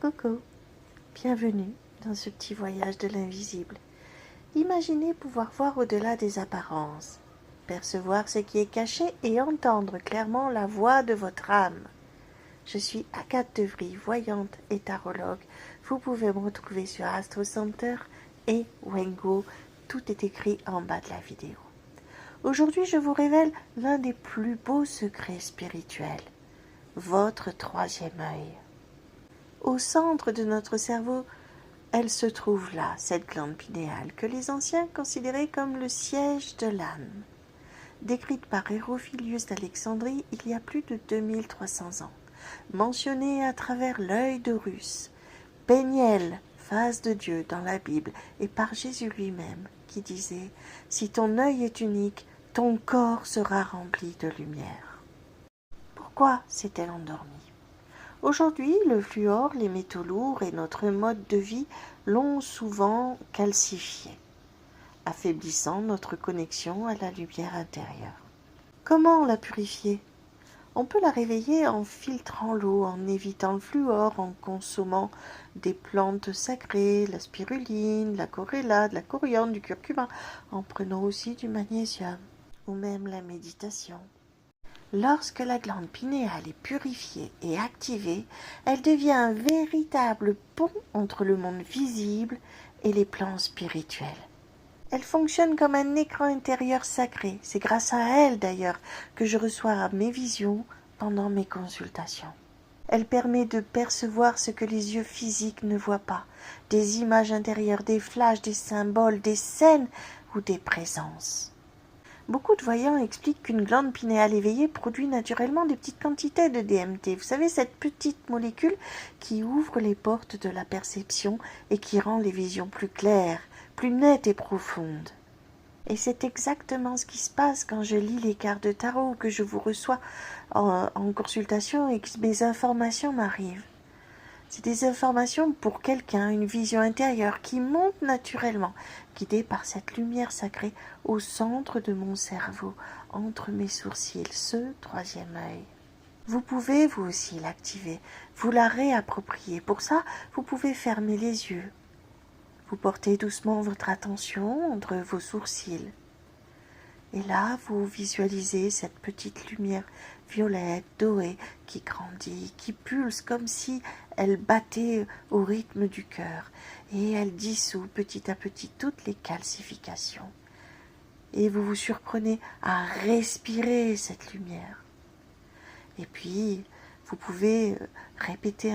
Coucou, bienvenue dans ce petit voyage de l'invisible. Imaginez pouvoir voir au-delà des apparences, percevoir ce qui est caché et entendre clairement la voix de votre âme. Je suis Agathe Devry, voyante et tarologue. Vous pouvez me retrouver sur Astro Center et Wengo. Tout est écrit en bas de la vidéo. Aujourd'hui, je vous révèle l'un des plus beaux secrets spirituels, votre troisième œil. Au centre de notre cerveau, elle se trouve là, cette glande pinéale, que les anciens considéraient comme le siège de l'âme. Décrite par Hérophilius d'Alexandrie il y a plus de 2300 ans, mentionnée à travers l'œil d'Horus, Péniel, face de Dieu dans la Bible, et par Jésus lui-même, qui disait « Si ton œil est unique, ton corps sera rempli de lumière ». Pourquoi s'est-elle endormie ? Aujourd'hui, le fluor, les métaux lourds et notre mode de vie l'ont souvent calcifiée, affaiblissant notre connexion à la lumière intérieure. Comment la purifier ? On peut la réveiller en filtrant l'eau, en évitant le fluor, en consommant des plantes sacrées, la spiruline, la corella, de la coriandre, du curcuma, en prenant aussi du magnésium, ou même la méditation. Lorsque la glande pinéale est purifiée et activée, elle devient un véritable pont entre le monde visible et les plans spirituels. Elle fonctionne comme un écran intérieur sacré. C'est grâce à elle d'ailleurs que je reçois mes visions pendant mes consultations. Elle permet de percevoir ce que les yeux physiques ne voient pas, des images intérieures, des flashs, des symboles, des scènes ou des présences. Beaucoup de voyants expliquent qu'une glande pinéale éveillée produit naturellement des petites quantités de DMT. Vous savez, cette petite molécule qui ouvre les portes de la perception et qui rend les visions plus claires, plus nettes et profondes. Et c'est exactement ce qui se passe quand je lis les cartes de tarot, que je vous reçois en consultation et que mes informations m'arrivent. C'est des informations pour quelqu'un, une vision intérieure qui monte naturellement, guidée par cette lumière sacrée au centre de mon cerveau, entre mes sourcils, ce troisième œil. Vous pouvez vous aussi l'activer, vous la réapproprier. Pour ça, vous pouvez fermer les yeux. Vous portez doucement votre attention entre vos sourcils. Et là, vous visualisez cette petite lumière violette, dorée, qui grandit, qui pulse comme si elle battait au rythme du cœur. Et elle dissout petit à petit toutes les calcifications. Et vous vous surprenez à respirer cette lumière. Et puis, vous pouvez répéter